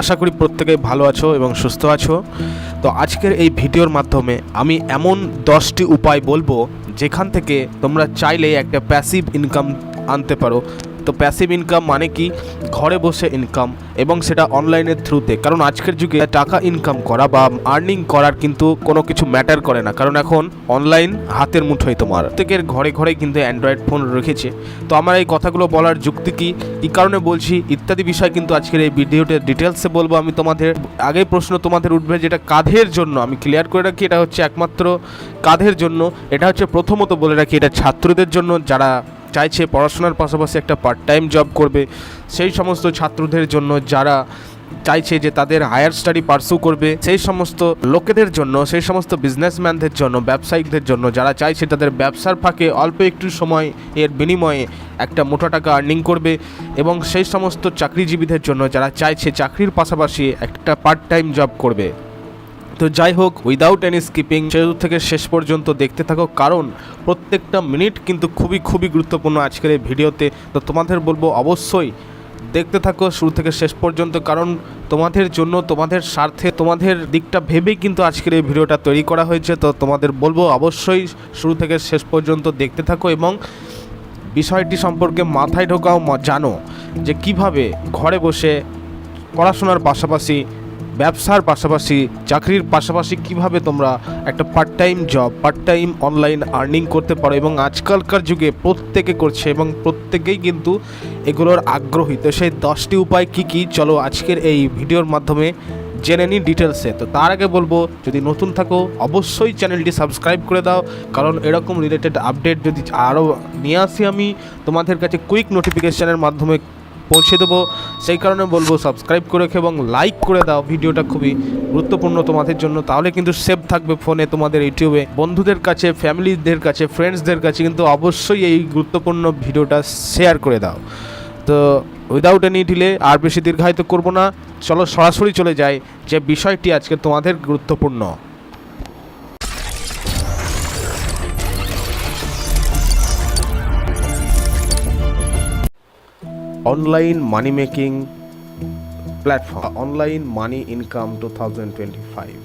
আশা করি প্রত্যেকেই ভালো আছো এবং সুস্থ আছো। তো আজকের এই ভিডিওর মাধ্যমে আমি এমন 10টি উপায় বলবো যেখান থেকে তোমরা চাইলে একটা প্যাসিভ ইনকাম আনতে পারো। তো প্যাসিভ ইনকাম মানে কি? ঘরে বসে ইনকাম, এবং সেটা অনলাইনের থ্রুতে। কারণ আজকের যুগে টাকা ইনকাম করা বা আর্নিং করার কিন্তু কোনো কিছু ম্যাটার করে না, কারণ এখন অনলাইন হাতের মুঠোয়। তোমার প্রত্যেকের ঘরে ঘরে কিন্তু অ্যান্ড্রয়েড ফোন রেখেছে। তো আমার এই কথাগুলো বলার যুক্তি কি, কী কারণে বলছি ইত্যাদি বিষয় কিন্তু আজকের এই ভিডিওতে ডিটেলসে বলবো আমি তোমাদের। আগেই প্রশ্ন তোমাদের উঠবে যেটা কাদের জন্য, আমি ক্লিয়ার করে রাখি এটা হচ্ছে একমাত্র কাদের জন্য। এটা হচ্ছে প্রথমত বলে রাখি, এটা ছাত্রদের জন্য যারা চাইছে পড়াশোনার পাশাপাশি একটা পার্ট টাইম জব করবে, সেই সমস্ত ছাত্রদের জন্য যারা চাইছে যে তাদের হায়ার স্টাডি পার্সু করবে, সেই সমস্ত লোকেদের জন্য, সেই সমস্ত বিজনেসম্যানদের জন্য, ব্যবসায়িকদের জন্য যারা চাইছে তাদের ব্যবসার ফাঁকে অল্প একটু সময় এর বিনিময়ে একটা মোটা টাকা আর্নিং করবে, এবং সেই সমস্ত চাকরিজীবীদের জন্য যারা চাইছে চাকরির পাশাপাশি একটা পার্ট টাইম জব করবে। তো যাই হোক, উইদাউট এনি স্কিপিং শুরু থেকে শেষ পর্যন্ত দেখতে থাকো, কারণ প্রত্যেকটা মিনিট কিন্তু খুবই গুরুত্বপূর্ণ আজকের এই ভিডিওতে। তো তোমাদের বলবো অবশ্যই দেখতে থাকো শুরু থেকে শেষ পর্যন্ত, কারণ তোমাদের জন্য, তোমাদের স্বার্থে, তোমাদের দিকটা ভেবেই কিন্তু আজকের এই ভিডিওটা তৈরি করা হয়েছে। তো তোমাদের বলবো অবশ্যই শুরু থেকে শেষ পর্যন্ত দেখতে থাকো এবং বিষয়টি সম্পর্কে মাথায় ঢোকাও, জানো যে কিভাবে ঘরে বসে পড়াশোনার পাশাপাশি, ব্যবসার পাশাপাশি, চাকরির পাশাপাশি কিভাবে তোমরা একটা part time job, part time online earning করতে পারো। এবং আজকালকার যুগে প্রত্যেকে করছে এবং প্রত্যেকেই কিন্তু এগুলোর আগ্রহী। তো সেই 10টি উপায় কি কি, চলো আজকের এই ভিডিওর মাধ্যমে জেনে নিই ডিটেলসে। তো তার আগে বলবো, যদি নতুন থাকো অবশ্যই চ্যানেলটি সাবস্ক্রাইব করে দাও, কারণ এরকম রিলেটেড আপডেট যদি আরও নিয়ে আসি আমি তোমাদের কাছে কুইক নোটিফিকেশানের মাধ্যমে পৌঁছে দেবো। সেই কারণে বলবো সাবস্ক্রাইব করে রেখে এবং লাইক করে দাও, ভিডিওটা খুবই গুরুত্বপূর্ণ তোমাদের জন্য। তাহলে কিন্তু সেভ থাকবে ফোনে তোমাদের ইউটিউবে, বন্ধুদের কাছে, ফ্যামিলিদের কাছে, ফ্রেন্ডসদের কাছে কিন্তু অবশ্যই এই গুরুত্বপূর্ণ ভিডিওটা শেয়ার করে দাও। তো উইদাউট এনি ডিলে আর বেশি দীর্ঘায়িত করব না, চলো সরাসরি চলে যাই যে বিষয়টি আজকে তোমাদের গুরুত্বপূর্ণ। Online money making platform, online money income 2025।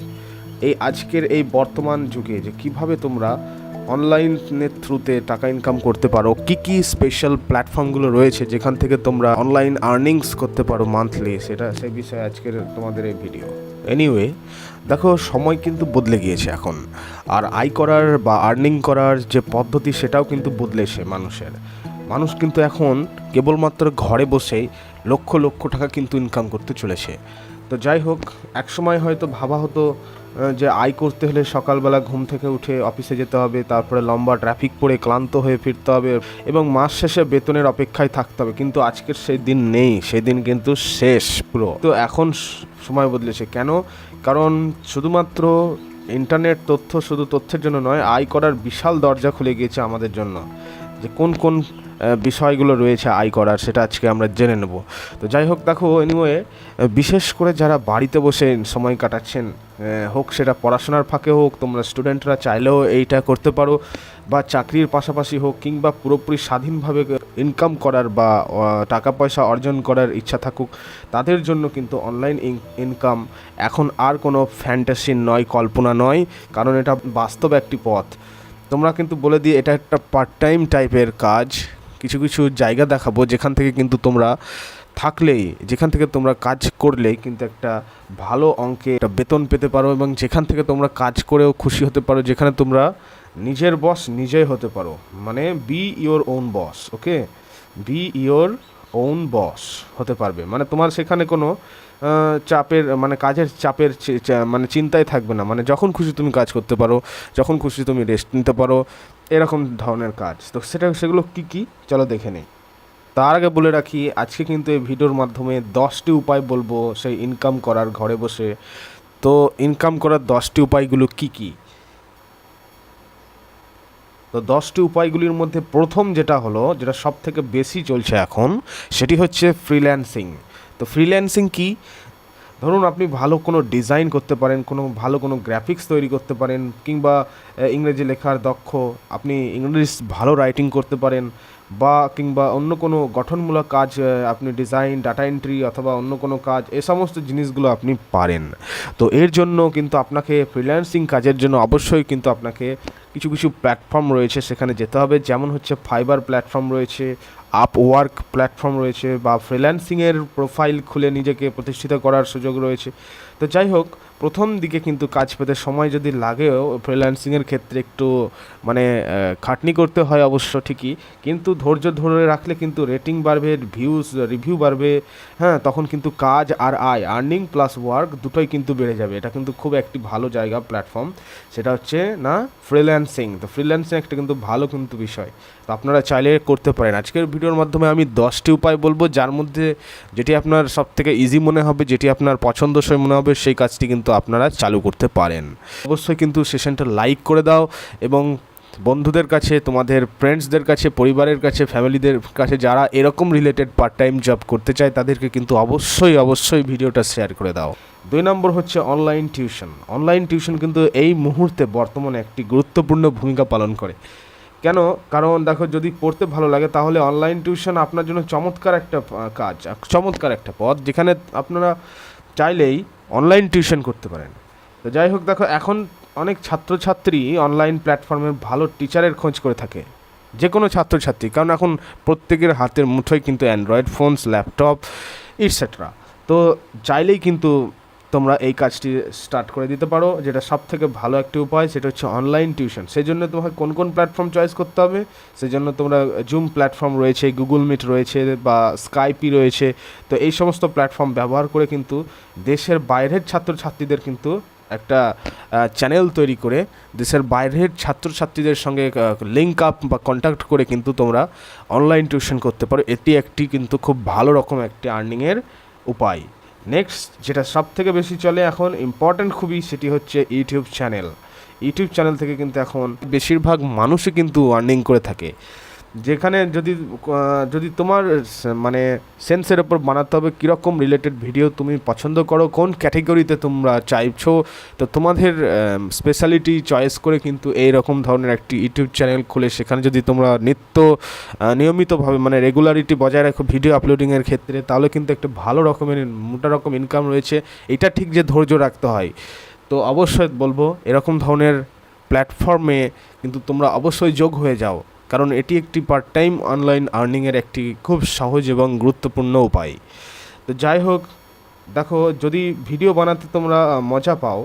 এই আজকের এই বর্তমান যুগে যে কিভাবে তোমরা অনলাইনের থ্রুতে টাকা ইনকাম করতে পারো, কি কি স্পেশাল প্ল্যাটফর্মগুলো রয়েছে যেখান থেকে তোমরা অনলাইন আর্নিংস করতে পারো মান্থলি, সেই বিষয়ে আজকের তোমাদের এই ভিডিও। এনিওয়ে, দেখো সময় কিন্তু বদলে গিয়েছে এখন, আর আয় করার বা আর্নিং করার যে পদ্ধতি সেটাও কিন্তু বদলেছে। মানুষ কিন্তু এখন কেবলমাত্র ঘরে বসেই লক্ষ লক্ষ টাকা কিন্তু ইনকাম করতে চলেছে। তো যাই হোক, একসময় হয়তো ভাবা হতো যে আয় করতে হলে সকালবেলা ঘুম থেকে উঠে অফিসে যেতে হবে, তারপরে লম্বা ট্রাফিক পড়ে ক্লান্ত হয়ে ফিরতে হবে এবং মাস শেষে বেতনের অপেক্ষায় থাকতে হবে। কিন্তু আজকের সেই দিন নেই, সেই দিন কিন্তু শেষ পুরো। তো এখন সময় বদলেছে কেন? কারণ শুধুমাত্র ইন্টারনেট তথ্য শুধু তথ্যের জন্য নয়, আয় করার বিশাল দরজা খুলে গিয়েছে আমাদের জন্য। যে কোন কোন বিষয়গুলো রয়েছে আয় করার, সেটা আজকে আমরা জেনে নেব। তো যাই হোক, দেখো এনিওয়ে, বিশেষ করে যারা বাড়িতে বসে সময় কাটাচ্ছেন, হোক সেটা পড়াশোনার ফাঁকে হোক, তোমরা স্টুডেন্টরা চাইলেও এইটা করতে পারো, বা চাকরির পাশাপাশি হোক, কিংবা পুরোপুরি স্বাধীনভাবে ইনকাম করার বা টাকা পয়সা অর্জন করার ইচ্ছা থাকুক, তাদের জন্য কিন্তু অনলাইন ইনকাম এখন আর কোনো ফ্যান্টাসি নয়, কল্পনা নয়, কারণ এটা বাস্তব একটি পথ। তোমরা কিন্তু বলে দিয়ে, এটা একটা পার্ট টাইম টাইপের কাজ। কিছু কিছু জায়গা দেখাবো যেখান থেকে কিন্তু তোমরা থাকলেই, যেখান থেকে তোমরা কাজ করলেই কিন্তু একটা ভালো অঙ্কে একটা বেতন পেতে পারো, এবং যেখান থেকে তোমরা কাজ করেও খুশি হতে পারো, যেখানে তোমরা নিজের বস নিজেই হতে পারো। মানে B your own boss, okay, B your own বস হতে পারবে। মানে তোমার সেখানে কোনো চাপের, মানে কাজের চাপের মানে চিন্তাই থাকবে না। মানে যখন খুশি তুমি কাজ করতে পারো, যখন খুশি তুমি রেস্ট নিতে পারো, এরকম ধরনের কাজ। তো সেগুলো কি চলো দেখে নিই। তার আগে বলে রাখি, আজকে কিন্তু এই ভিডিওর মাধ্যমে 10টি উপায় বলবো সেই ইনকাম করার ঘরে বসে। তো ইনকাম করার 10টি উপায়গুলো কি? তো 10টি উপায়গুলির মধ্যে প্রথম যেটা হলো, যেটা সব থেকে বেশি চলছে এখন, সেটি হচ্ছে ফ্রিল্যান্সিং। তো ফ্রিল্যান্সিং কি? ধরুন আপনি ভালো কোনো ডিজাইন করতে পারেন, ভালো কোনো গ্রাফিক্স তৈরি করতে পারেন, কিংবা ইংরেজি লেখার দক্ষ, আপনি ইংলিশ ভালো রাইটিং করতে পারেন, বা কিংবা অন্য কোনো গঠনমূলক কাজ, আপনি ডিজাইন, ডাটা এন্ট্রি অথবা অন্য কোনো কাজ, এ সমস্ত জিনিসগুলো আপনি পারেন। তো এর জন্য কিন্তু আপনাকে ফ্রিল্যান্সিং কাজের জন্য অবশ্যই কিন্তু আপনাকে কিছু কিছু প্ল্যাটফর্ম রয়েছে সেখানে যেতে হবে, যেমন হচ্ছে ফাইবার প্ল্যাটফর্ম রয়েছে, আপওয়ার্ক প্ল্যাটফর্ম রয়েছে, বা ফ্রিল্যান্সিংয়ের প্রোফাইল খুলে নিজেকে প্রতিষ্ঠিত করার সুযোগ রয়েছে। তো যাই হোক, প্রথম দিকে কিন্তু কাজ পেতে সময় যদি লাগেও ফ্রিল্যান্সিংয়ের ক্ষেত্রে একটু মানে খাটনি করতে হয় অবশ্য ঠিকই, কিন্তু ধৈর্য ধরে রাখলে কিন্তু রেটিং বাড়বে, রিভিউ বাড়বে, হ্যাঁ, তখন কিন্তু কাজ আর আয়, আর্নিং প্লাস ওয়ার্ক দুটোই কিন্তু বেড়ে যাবে। এটা কিন্তু খুব একটি ভালো জায়গা, প্ল্যাটফর্ম, সেটা হচ্ছে না ফ্রিল্যান্সিং। তো ফ্রিল্যান্সিং একটা কিন্তু ভালো কিন্তু বিষয়, তো আপনারা চাইলে করতে পারেন। আজকের ভিডিওর মাধ্যমে আমি 10টি উপায় বলবো, যার মধ্যে যেটি আপনার সব থেকে ইজি মনে হবে, যেটি আপনার পছন্দসই মনে হবে, সেই কাজটি কিন্তু আপনারা চালু করতে পারেন। অবশ্যই কিন্তু সেশনটা লাইক করে দাও এবং বন্ধুদের কাছে, তোমাদের ফ্রেন্ডসদের কাছে, পরিবারের কাছে, ফ্যামিলিদের কাছে যারা এরকম রিলেটেড পার্ট টাইম জব করতে চায় তাদেরকে কিন্তু অবশ্যই ভিডিওটা শেয়ার করে দাও। 2 নম্বর হচ্ছে অনলাইন টিউশন। অনলাইন টিউশন কিন্তু এই মুহূর্তে বর্তমানে একটি গুরুত্বপূর্ণ ভূমিকা পালন করে। কেন? কারণ দেখো, যদি পড়তে ভালো লাগে তাহলে অনলাইন টিউশন আপনার জন্য চমৎকার একটা কাজ, চমৎকার একটা পথ, যেখানে আপনারা চাইলেই অনলাইন টিউশন করতে পারেন। তো যাই হোক, দেখো এখন অনেক ছাত্রছাত্রী অনলাইন প্ল্যাটফর্মে ভালো টিচারের খোঁজ করে থাকে, যে কোনো ছাত্রছাত্রী, কারণ এখন প্রত্যেকের হাতের মুঠোয় কিন্তু অ্যান্ড্রয়েড ফোনস, ল্যাপটপ ইটসেট্রা। তো চাইলেই কিন্তু তোমরা এই কাজটি স্টার্ট করে দিতে পারো, যেটা সব থেকে ভালো একটি উপায়, সেটা হচ্ছে অনলাইন টিউশন। সেই জন্য তোমাকে কোন কোন প্ল্যাটফর্ম চয়েস করতে হবে, সেই জন্য তোমরা জুম প্ল্যাটফর্ম রয়েছে, গুগল মিট রয়েছে, বা স্কাইপি রয়েছে। তো এই সমস্ত প্ল্যাটফর্ম ব্যবহার করে কিন্তু দেশের বাইরের ছাত্রছাত্রীদের কিন্তু একটা চ্যানেল তৈরি করে দেশের বাইরের ছাত্রছাত্রীদের সঙ্গে লিঙ্ক আপ বা কন্ট্যাক্ট করে কিন্তু তোমরা অনলাইন টিউশন করতে পারো। এটি একটি কিন্তু খুব ভালো রকম একটি আর্নিংয়ের উপায়। নেক্সট, যেটা সব থেকে বেশি চলে এখন, ইম্পর্ট্যান্ট খুবই, সেটি হচ্ছে ইউটিউব চ্যানেল। ইউটিউব চ্যানেল থেকে কিন্তু এখন বেশিরভাগ মানুষই কিন্তু আর্নিং করে থাকে, যেখানে যদি তোমার মানে সেন্সের ওপর বানাতে হবে কীরকম রিলেটেড ভিডিও তুমি পছন্দ করো, কোন ক্যাটেগরিতে তোমরা চাইছো, তো তোমাদের স্পেশালিটি চয়েস করে কিন্তু এই রকম ধরনের একটি ইউটিউব চ্যানেল খুলে সেখানে যদি তোমরা নিয়মিতভাবে মানে রেগুলারিটি বজায় রাখো ভিডিও আপলোডিংয়ের ক্ষেত্রে, তাহলে কিন্তু একটা ভালো রকমের মোটা রকম ইনকাম রয়েছে। এটা ঠিক যে ধৈর্য রাখতে হয়। তো অবশ্যই বলবো এরকম ধরনের প্ল্যাটফর্মে কিন্তু তোমরা অবশ্যই যোগ হয়ে যাও, কারণ এটি একটি পার্ট টাইম অনলাইন আর্নিংয়ের একটি খুব সহজ এবং গুরুত্বপূর্ণ উপায়। তো যাই হোক, দেখো, যদি ভিডিও বানাতে তোমরা মজা পাও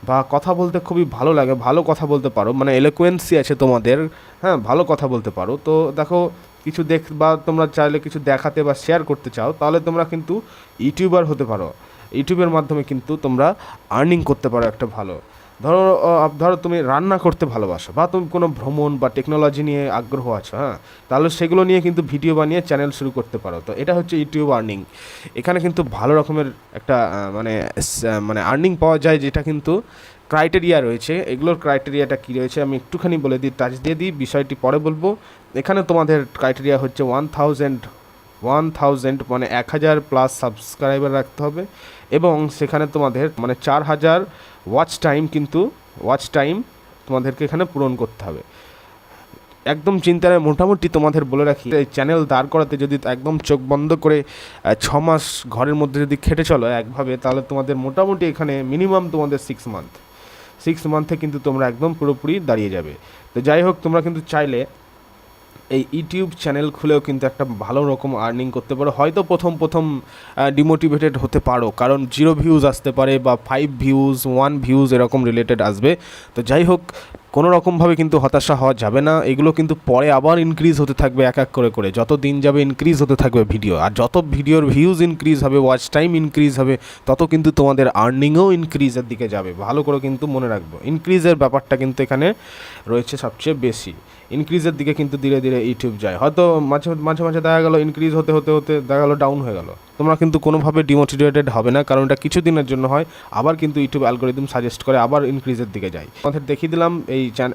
বা কথা বলতে খুবই ভালো লাগে, ভালো কথা বলতে পারো, মানে এলোকুয়েন্সি আছে তোমাদের, হ্যাঁ, ভালো কথা বলতে পারো, তো দেখো কিছু বা তোমরা চাইলে কিছু দেখাতে বা শেয়ার করতে চাও, তাহলে তোমরা কিন্তু ইউটিউবার হতে পারো। ইউটিউবের মাধ্যমে কিন্তু তোমরা আর্নিং করতে পারো একটা ভালো। ধরো তুমি রান্না করতে ভালোবাসো, বা তুমি কোনো ভ্রমণ বা টেকনোলজি নিয়ে আগ্রহ আছো, হ্যাঁ, তাহলে সেগুলো নিয়ে কিন্তু ভিডিও বানিয়ে চ্যানেল শুরু করতে পারো। তো এটা হচ্ছে ইউটিউব আর্নিং। এখানে কিন্তু ভালো রকমের একটা মানে আর্নিং পাওয়া যায়, যেটা কিন্তু ক্রাইটেরিয়া রয়েছে। এগুলোর ক্রাইটেরিয়াটা কী রয়েছে আমি একটুখানি বলে দিই, টাচ দিয়ে দিই, বিষয়টি পরে বলবো। এখানে তোমাদের ক্রাইটেরিয়া হচ্ছে 1000 মানে 1000 প্লাস সাবস্ক্রাইবার রাখতে হবে, এবং সেখানে তোমাদের মানে 4000 ওয়াচ টাইম তোমাদেরকে এখানে পূরণ করতে হবে। একদম চিন্তায় মোটামুটি তোমাদের বলে রাখি, এই চ্যানেল দাঁড় করাতে যদি একদম চোখ বন্ধ করে 6 মাস ঘরের মধ্যে যদি খেটে চলো একভাবে, তাহলে তোমাদের মোটামুটি এখানে মিনিমাম তোমাদের 6 মান্থে কিন্তু তোমরা একদম পুরোপুরি দাঁড়িয়ে যাবে। তো যাই হোক, তোমরা কিন্তু চাইলে এই ইউটিউব চ্যানেল খুলেও কিন্তু একটা ভালো রকম আর্নিং করতে পারো। হয়তো প্রথম ডিমোটিভেটেড হতে পারো, কারণ 0 ভিউজ আসতে পারে, বা 5 ভিউজ 1 ভিউজ এরকম রিলেটেড আসবে। তো যাই হোক, কোনো রকমভাবে কিন্তু হতাশা হওয়া যাবে না। এগুলো কিন্তু পরে আবার ইনক্রিজ হতে থাকবে এক এক করে, যত দিন যাবে ইনক্রিজ হতে থাকবে ভিডিও, আর যত ভিডিওর ভিউজ ইনক্রিজ হবে, ওয়াচ টাইম ইনক্রিজ হবে, তত কিন্তু তোমাদের আর্নিংও ইনক্রিজের দিকে যাবে। ভালো করে কিন্তু মনে রাখবো, ইনক্রিজের ব্যাপারটা কিন্তু এখানে রয়েছে সবচেয়ে বেশি। ইনক্রিজের দিকে কিন্তু ধীরে ধীরে ইউটিউব যায়, হয়তো মাঝে দেখা গেলো ইনক্রিজ হতে দেখা গেলো ডাউন হয়ে গেলো। তোমরা কিন্তু কোনোভাবে ডিমোটিভেটেড হবে না, কারণ এটা কিছুদিনের জন্য হয়, আবার কিন্তু ইউটিউব অ্যালগোরিদম সাজেস্ট করে আবার ইনক্রিজের দিকে যায়। আমাদের দেখিয়ে দিলাম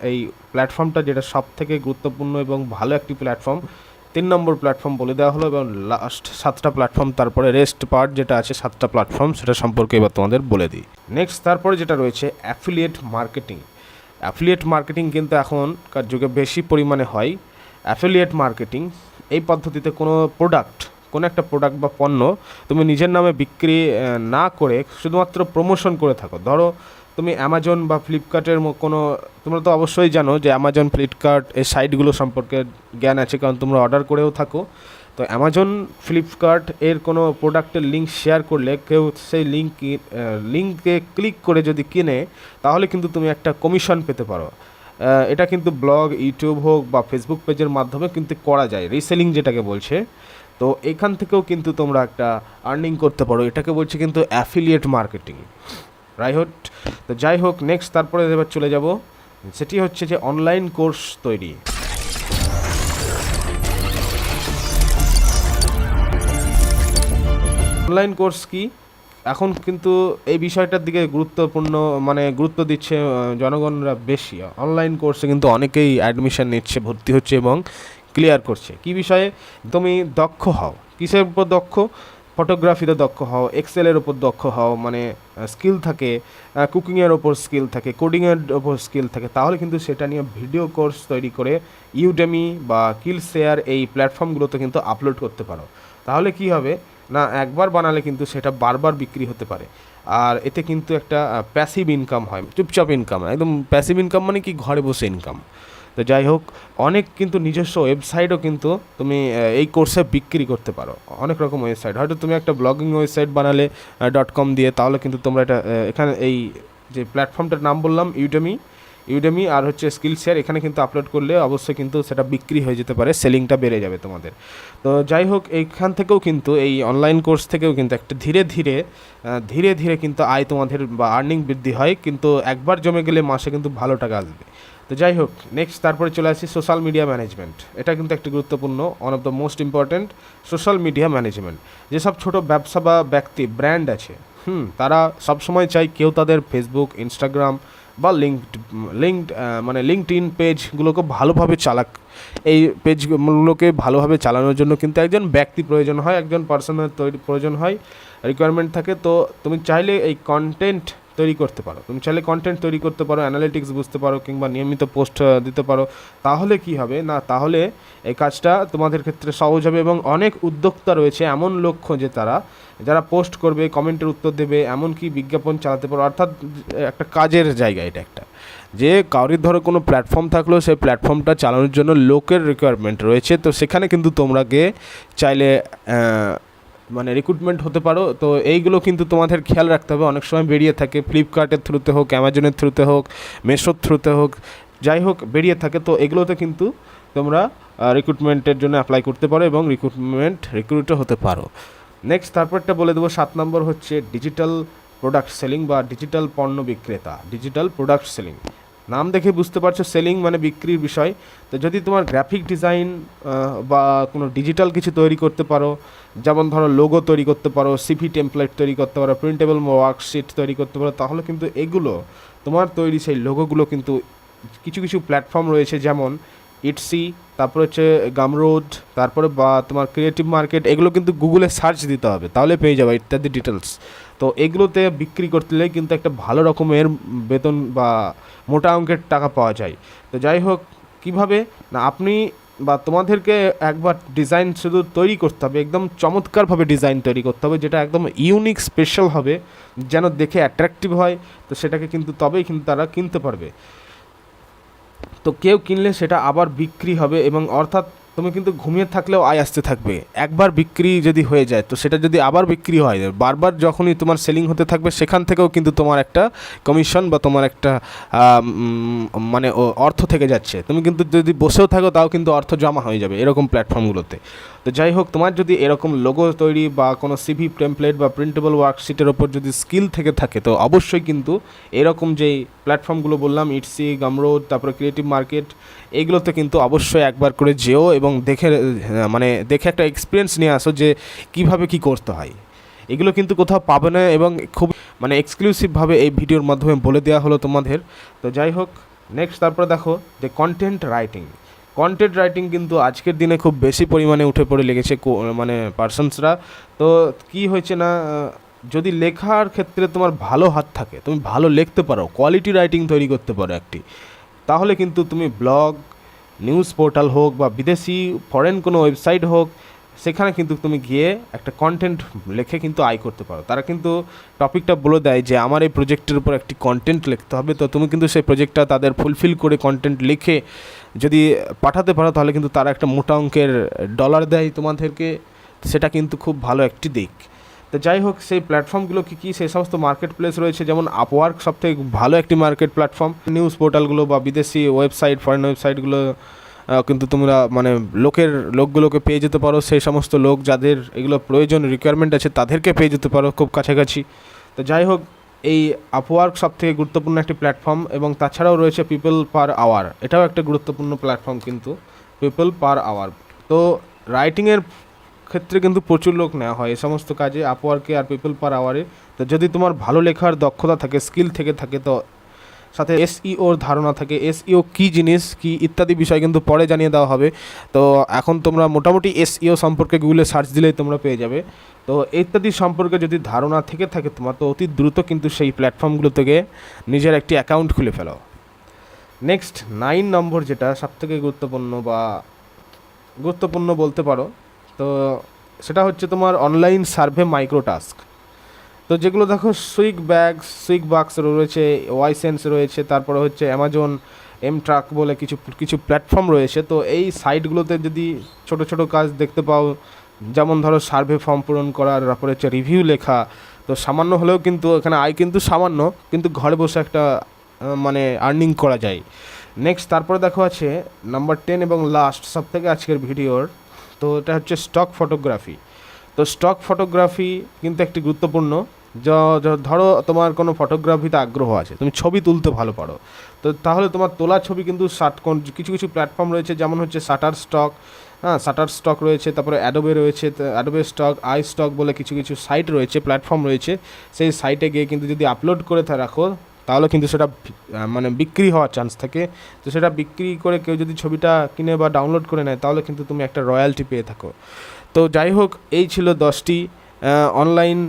এই প্ল্যাটফর্মটা, যেটা সব থেকে গুরুত্বপূর্ণ এবং ভালো একটি প্ল্যাটফর্ম। 3 নম্বর প্ল্যাটফর্ম বলে দেওয়া হলো, এবং লাস্ট 7টা প্ল্যাটফর্ম, তারপরে রেস্ট পার্ট যেটা আছে 7টা প্ল্যাটফর্ম, সেটা সম্পর্কে এবার তোমাদের বলে দিই। নেক্সট, তারপরে যেটা রয়েছে অ্যাফিলিয়েট মার্কেটিং। অ্যাফিলিয়েট মার্কেটিং কিন্তু এখনকার যুগে বেশি পরিমাণে হয়। অ্যাফিলিয়েট মার্কেটিং এই পদ্ধতিতে কোনো একটা প্রোডাক্ট বা পণ্য তুমি নিজের নামে বিক্রি না করে শুধুমাত্র প্রমোশন করে থাকো। ধরো তুমি অ্যামাজন বা ফ্লিপকার্টের তোমরা তো অবশ্যই জানো যে অ্যামাজন, ফ্লিপকার্ট এই সাইটগুলো সম্পর্কে জ্ঞান আছে, কারণ তোমরা অর্ডার করেও থাকো। তো অ্যামাজন, ফ্লিপকার্ট এর কোনো প্রোডাক্টের লিঙ্ক শেয়ার করলে কেউ সেই লিঙ্কে ক্লিক করে যদি কিনে, তাহলে কিন্তু তুমি একটা কমিশন পেতে পারো। এটা কিন্তু ব্লগ, ইউটিউব হোক বা ফেসবুক পেজের মাধ্যমে কিন্তু করা যায়, রিসেলিং যেটাকে বলছে। তো এখান থেকেও কিন্তু তোমরা একটা আর্নিং করতে পারো, এটাকে বলছে কিন্তু অ্যাফিলিয়েট মার্কেটিং, রাইট? তো যাই হোক, নেক্সট তারপরে এবার চলে যাব, সেটি হচ্ছে যে অনলাইন কোর্স তৈরি। অনলাইন কোর্স কি? এখন কিন্তু এই বিষয়টার দিকে গুরুত্ব দিচ্ছে জনগণরা বেশি। অনলাইন কোর্সে কিন্তু অনেকেই অ্যাডমিশন নিচ্ছে, ভর্তি হচ্ছে এবং ক্লিয়ার করছে। কি বিষয়ে তুমি দক্ষ হও? কিসের উপর দক্ষ? ফটোগ্রাফিতে দক্ষ হও, এক্সেলের ওপর দক্ষ হও, মানে স্কিল থাকে, কুকিংয়ের ওপর স্কিল থাকে, কোডিংয়ের ওপর স্কিল থাকে, তাহলে কিন্তু সেটা নিয়ে ভিডিও কোর্স তৈরি করে ইউডেমি বা স্কিলশেয়ার এই প্ল্যাটফর্মগুলোতে কিন্তু আপলোড করতে পারো। তাহলে কি হবে না, একবার বানালে কিন্তু সেটা বারবার বিক্রি হতে পারে। আর এতে কিন্তু একটা প্যাসিভ ইনকাম হয়, চুপচাপ ইনকাম, একদম প্যাসিভ ইনকাম, মানে কি ঘরে বসে ইনকাম। তো যাই হোক, অনেক কিন্তু নিজস্ব ওয়েবসাইটও কিন্তু তুমি এই কোর্সে বিক্রি করতে পারো। অনেক রকম ওয়েবসাইট, হয়তো তুমি একটা ব্লগিং ওয়েবসাইট বানালে .com দিয়ে, তাহলে কিন্তু তোমরা এটা এখানে এই যে প্ল্যাটফর্মটার নাম বললাম ইউডেমি আর হচ্ছে স্কিলশেয়ার, এখানে কিন্তু আপলোড করলে অবশ্যই কিন্তু সেটা বিক্রি হয়ে যেতে পারে, সেলিংটা বেড়ে যাবে তোমাদের। তো যাই হোক, এইখান থেকেও কিন্তু এই অনলাইন কোর্স থেকেও কিন্তু একটা ধীরে ধীরে কিন্তু আয় তোমাদের বা আর্নিং বৃদ্ধি হয়, কিন্তু একবার জমে গেলে মাসে কিন্তু ভালো টাকা আসবে। তো যাই হোক, নেক্সট তারপরে চলে আসি সোশ্যাল মিডিয়া ম্যানেজমেন্ট। এটা কিন্তু একটা গুরুত্বপূর্ণ, one of the most important, social media management. যেসব ছোট ব্যবসা বা ব্যক্তি, ব্র্যান্ড আছে, তারা সবসময় চায় কেউ তাদের ফেসবুক, ইনস্টাগ্রাম বা লিঙ্কডইন পেজগুলোকে ভালোভাবে চালাক। এই পেজগুলোকে ভালোভাবে চালানোর জন্য কিন্তু একজন ব্যক্তি প্রয়োজন হয়, একজন পার্সনের প্রয়োজন হয়, রিকোয়ারমেন্ট থাকে। তো তুমি চাইলে এই কন্টেন্ট তৈরি করতে পারো, অ্যানালিটিক্স বুঝতে পারো, কিংবা নিয়মিত পোস্ট দিতে পারো। তাহলে কি হবে না, তাহলে এই কাজটা তোমাদের ক্ষেত্রে সহজ হবে। এবং অনেক উদ্যোক্তা রয়েছে এমন লক্ষ্য যে যারা পোস্ট করবে, কমেন্টের উত্তর দেবে, এমনকি বিজ্ঞাপন চালাতে পারো। অর্থাৎ একটা কাজের জায়গা এটা একটা, যে কাউরির ধরো কোনো প্ল্যাটফর্ম থাকলো, সেই প্ল্যাটফর্মটা চালানোর জন্য লোকের রিকোয়ারমেন্ট রয়েছে। তো সেখানে কিন্তু তোমরা গিয়ে চাইলে মানে রিক্রুটমেন্ট হতে পারো। তো এইগুলো কিন্তু তোমাদের খেয়াল রাখতে হবে, অনেক সময় বেরিয়ে থাকে, ফ্লিপকার্টের থ্রুতে হোক, অ্যামাজনের থ্রুতে হোক, মেশোর থ্রুতে হোক, যাই হোক বেরিয়ে থাকে। তো এগুলোতে কিন্তু তোমরা রিক্রুটমেন্টের জন্য অ্যাপ্লাই করতে পারো এবং রিক্রুটও হতে পারো। নেক্সট তারপরটা বলে দেবো, 7 নম্বর হচ্ছে ডিজিটাল প্রোডাক্ট সেলিং বা ডিজিটাল পণ্য বিক্রেতা, ডিজিটাল প্রোডাক্ট সেলিং। নাম দেখে বুঝতে পারছো, সেলিং মানে বিক্রির বিষয়। তো যদি তোমার গ্রাফিক ডিজাইন বা কোনো ডিজিটাল কিছু তৈরি করতে পারো, যেমন ধরো লোগো তৈরি করতে পারো, সিভি টেমপ্লেট তৈরি করতে পারো, প্রিন্টেবল ওয়ার্কশিট তৈরি করতে পারো, তাহলে কিন্তু এগুলো তোমার তৈরি সেই লোগোগুলো কিন্তু কিছু প্ল্যাটফর্ম রয়েছে, যেমন ইটসি, তারপরে হচ্ছে গামরোড, তারপরে বা তোমার ক্রিয়েটিভ মার্কেট, এগুলো কিন্তু গুগলে সার্চ দিতে হবে, তাহলে পেয়ে যাবে ইত্যাদি ডিটেলস। তো এগুলোতে বিক্রি করতে গেলে কিন্তু একটা ভালো রকমের বেতন বা মোটা অঙ্কের টাকা পাওয়া যায়। তো যাই হোক, কীভাবে না, আপনি বা তোমাদেরকে একবার ডিজাইন শুধু তৈরি করতে হবে, একদম চমৎকারভাবে ডিজাইন তৈরি করতে হবে, যেটা একদম ইউনিক স্পেশাল হবে, যেন দেখে অ্যাট্রাকটিভ হয়। তো সেটাকে কিন্তু তবেই কিন্তু তারা কিনতে পারবে। তো কেউ কিনলে সেটা আবার বিক্রি হবে, এবং অর্থাৎ তুমি কিন্তু ঘুমিয়ে থাকলেও আয় আসতে থাকবে। একবার বিক্রি যদি হয়ে যায়, তো সেটা যদি আবার বিক্রি হয়, বারবার যখনই তোমার সেলিং হতে থাকবে, সেখান থেকেও কিন্তু তোমার একটা কমিশন বা তোমার একটা মানে অর্থ থেকে যাচ্ছে। তুমি কিন্তু যদি বসেও থাকো, তাও কিন্তু অর্থ জমা হয়ে যাবে এরকম প্ল্যাটফর্মগুলোতে। তো যাই হোক, তোমার যদি এরকম লোগো তৈরি বা কোনো সিভি টেমপ্লেট বা প্রিন্টেবল ওয়ার্কশিটের ওপর যদি স্কিল থেকে থাকে, তো অবশ্যই কিন্তু এরকম যেই প্ল্যাটফর্মগুলো বললাম, ইটসি, গামরোড, তারপরে ক্রিয়েটিভ মার্কেট, এইগুলোতে কিন্তু অবশ্যই একবার করে যেও এবং দেখে একটা এক্সপিরিয়েন্স নিয়ে আসো যে কীভাবে কী করতে হয়। এগুলো কিন্তু কোথাও পাবে না, এবং খুব এক্সক্লুসিভভাবে এই ভিডিওর মাধ্যমে বলে দেওয়া হলো তোমাদের। তো যাই হোক, নেক্সট তারপরে দেখো যে কন্টেন্ট রাইটিং কিন্তু আজকের দিনে খুব বেশি পরিমাণে উঠে পড়ে লেগেছে পার্সনসরা। তো কি হয়েছে না, যদি লেখার ক্ষেত্রে তোমার ভালো হাত থাকে, তুমি ভালো লিখতে পারো, কোয়ালিটি রাইটিং তৈরি করতে পারো একটি, তাহলে কিন্তু তুমি ব্লগ, নিউজ পোর্টাল হোক বা বিদেশি ফরেন কোনো ওয়েবসাইট হোক, সেখানে কিন্তু তুমি গিয়ে একটা কন্টেন্ট লিখে কিন্তু আয় করতে পারো। তারা কিন্তু টপিকটা বলে দেয় যে আমার এই প্রজেক্টের উপর একটি কন্টেন্ট লিখতে হবে, তো তুমি কিন্তু সেই প্রজেক্টটা তাদের ফুলফিল করে কন্টেন্ট লিখে যদি পাঠাতে পারো তাহলে কিন্তু তারা একটা মোটা অঙ্কের ডলার দেয় তোমাদেরকে। সেটা কিন্তু খুব ভালো একটি দিক। তো যাই হোক, সেই প্ল্যাটফর্মগুলো কী সেই সমস্ত মার্কেট প্লেস রয়েছে, যেমন আপওয়ার্ক সবথেকে ভালো একটি মার্কেট প্ল্যাটফর্ম। নিউজ পোর্টালগুলো বা বিদেশি ওয়েবসাইট, ফরেন ওয়েবসাইটগুলো কিন্তু তোমরা মানে লোকগুলোকে পেয়ে যেতে পারো, সেই সমস্ত লোক যাদের এগুলো প্রয়োজন রিকোয়ারমেন্ট আছে তাদেরকে পেয়ে যেতে পারো খুব কাছাকাছি। তো যাই হোক, এই আপওয়ার্ক সবথেকে গুরুত্বপূর্ণ একটি প্ল্যাটফর্ম, এবং তাছাড়াও রয়েছে পিপল পার আওয়ার, এটাও একটা গুরুত্বপূর্ণ প্ল্যাটফর্ম কিন্তু, পিপল পার আওয়ার। তো রাইটিংয়ের ক্ষেত্রে কিন্তু প্রচুর লোক নেওয়া হয় এই সমস্ত কাজে, আপওয়ার্কে আর পিপল পার আওয়ারে। তো যদি তোমার ভালো লেখার দক্ষতা থাকে, স্কিল থেকে থাকে, তো সাথে এসইওর ধারণা থাকে, এসইও কী জিনিস কী ইত্যাদি বিষয় কিন্তু পরে জানিয়ে দেওয়া হবে। তো এখন তোমরা মোটামুটি এসইও সম্পর্কে গুগলে সার্চ দিলেই তোমরা পেয়ে যাবে। তো ইত্যাদি সম্পর্কে যদি ধারণা থেকে থাকে তোমার, তো অতি দ্রুত কিন্তু সেই প্ল্যাটফর্মগুলো থেকে নিজের একটি অ্যাকাউন্ট খুলে ফেলো। নেক্সট 9 নম্বর, যেটা সবথেকে গুরুত্বপূর্ণ বলতে পারো, তো সেটা হচ্ছে তোমার অনলাইন সার্ভে মাইক্রো টাস্ক। তো যেগুলো দেখো, সুইগ বাক্স রয়েছে, ওয়াইসেন্স রয়েছে, তারপরে হচ্ছে অ্যামাজন ট্রাক বলে কিছু প্ল্যাটফর্ম রয়েছে। তো এই সাইটগুলোতে যদি ছোট ছোট কাজ দেখতে পাও, যেমন ধরো সার্ভে ফর্ম পূরণ করার, তারপরে হচ্ছে রিভিউ লেখা, তো সামান্য হলেও কিন্তু এখানে আয় কিন্তু সামান্য, কিন্তু ঘরে বসে একটা মানে আর্নিং করা যায়। নেক্সট তারপরে দেখো আছে নাম্বার 10 এবং লাস্ট সবথেকে আজকের ভিডিওর, তো এটা হচ্ছে স্টক ফটোগ্রাফি। তো স্টক ফটোগ্রাফি কিন্তু একটি গুরুত্বপূর্ণ, ধরো তোমার কোনো ফটোগ্রাফিতে আগ্রহ আছে, তুমি ছবি তুলতে ভালো পারো, তো তাহলে তোমার তোলা ছবি কিন্তু কিছু প্ল্যাটফর্ম রয়েছে, যেমন হচ্ছে শাটার স্টক রয়েছে, তারপরে অ্যাডোবে রয়েছে, অ্যাডোবে স্টক, আই স্টক বলে কিছু সাইট রয়েছে, প্ল্যাটফর্ম রয়েছে। সেই সাইটে গিয়ে কিন্তু যদি আপলোড করে রাখো তাহলে কিন্তু সেটা মানে বিক্রি হওয়ার চান্স থাকে। তো সেটা বিক্রি করে কেউ যদি ছবিটা কিনে বা ডাউনলোড করে নেয় তাহলে কিন্তু তুমি একটা রয়্যালটি পেয়ে থাকো। তো যাই হোক, এই ছিল 10টি অনলাইন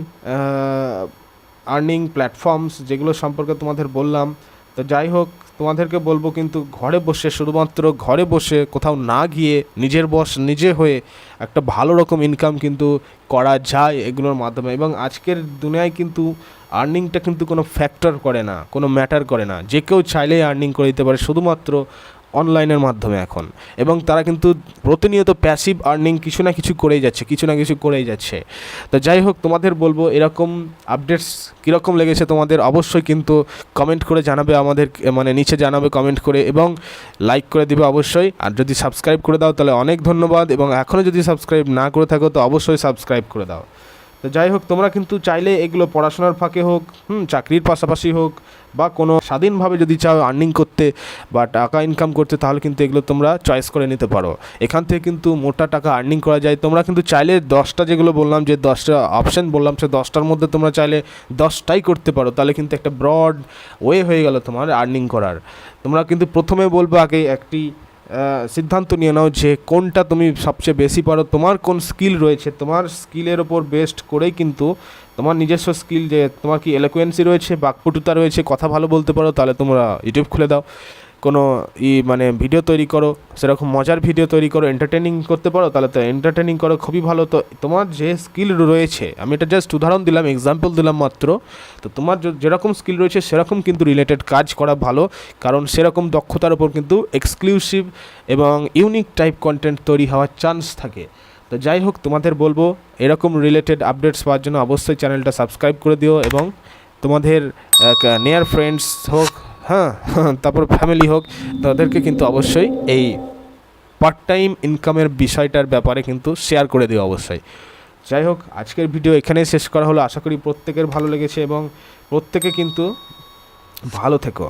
আর্নিং প্ল্যাটফর্মস যেগুলো সম্পর্কে তোমাদের বললাম। তো যাই হোক, তোমাদেরকে বলবো কিন্তু শুধুমাত্র ঘরে বসে কোথাও না গিয়ে নিজের বস নিজে হয়ে একটা ভালো রকম ইনকাম কিন্তু করা যায় এগুলোর মাধ্যমে। এবং আজকের দুনিয়ায় কিন্তু আর্নিংটা কিন্তু কোনো ফ্যাক্টর করে না, কোনো ম্যাটার করে না, যে কেউ চাইলেই আর্নিং করে দিতে পারে শুধুমাত্র অনলাইনের মাধ্যমে এখন। এবং তারা কিন্তু প্রতিনিয়ত প্যাসিভ আর্নিং কিছু না কিছু করেই যাচ্ছে। তো যাই হোক, তোমাদের বলবো এরকম আপডেটস কীরকম লেগেছে তোমাদের অবশ্যই কিন্তু কমেন্ট করে জানাবে, আমাদের মানে নিচে জানাবে কমেন্ট করে, এবং লাইক করে দিবে অবশ্যই। আর যদি সাবস্ক্রাইব করে দাও তাহলে অনেক ধন্যবাদ, এবং এখনও যদি সাবস্ক্রাইব না করে থাকো তো অবশ্যই সাবস্ক্রাইব করে দাও। তো যাই হোক, তোমরা কিন্তু চাইলে এগুলো পড়াশোনার ফাঁকে হোক, চাকরির পাশাপাশি হোক, বা কোনো স্বাধীনভাবে যদি চাও আর্নিং করতে বা টাকা ইনকাম করতে, তাহলে কিন্তু এগুলো তোমরা চয়েস করে নিতে পারো। এখান থেকে কিন্তু মোটা টাকা আর্নিং করা যায়। তোমরা কিন্তু চাইলে 10টা যেগুলো বললাম, যে 10টা অপশান বললাম, সে 10টার মধ্যে তোমরা চাইলে 10টাই করতে পারো, তাহলে কিন্তু একটা ব্রড ওয়ে হয়ে গেল তোমার আর্নিং করার। তোমরা কিন্তু প্রথমে বলবো আগে একটি সিদ্ধান্ত নিয়ে নাও যে কোনটা তুমি সবচেয়ে বেশি পারো, তোমার কোন স্কিল রয়েছে, তোমার স্কিলের ওপর বেস্ট করেই কিন্তু তোমার নিজস্ব স্কিল, যে তোমার কি এলোকুয়েন্সি রয়েছে, বাকপটুতা রয়েছে, কথা ভালো বলতে পারো, তাহলে তোমরা ইউটিউব খুলে দাও, কোনো মানে ভিডিও তৈরি করো, সেরকম মজার ভিডিও তৈরি করো, এন্টারটেনিং করতে পারো, তাহলে তো এন্টারটেনিং করো, খুবই ভালো। তো তোমার যে স্কিল রয়েছে, আমি এটা জাস্ট উদাহরণ দিলাম, এক্সাম্পল দিলাম মাত্র, তো তোমার যেরকম স্কিল রয়েছে সেরকম কিন্তু রিলেটেড কাজ করা ভালো, কারণ সেরকম দক্ষতার ওপর কিন্তু এক্সক্লুসিভ এবং ইউনিক টাইপ কন্টেন্ট তৈরি হওয়ার চান্স থাকে। তো যাই হোক, তোমাদের বলবো এরকম রিলেটেড আপডেটস পাওয়ার জন্য অবশ্যই চ্যানেলটা সাবস্ক্রাইব করে দিও, এবং তোমাদের নিয়ার ফ্রেন্ডস হোক, তারপর ফ্যামিলি হোক, তাদেরকে কিন্তু অবশ্যই এই পার্ট টাইম ইনকামের বিষয়টার ব্যাপারে কিন্তু শেয়ার করে দিও অবশ্যই। যাই হোক, আজকের ভিডিও এখানেই শেষ করা হলো। আশা করি প্রত্যেকের ভালো লেগেছে এবং প্রত্যেকে কিন্তু ভালো থেকো।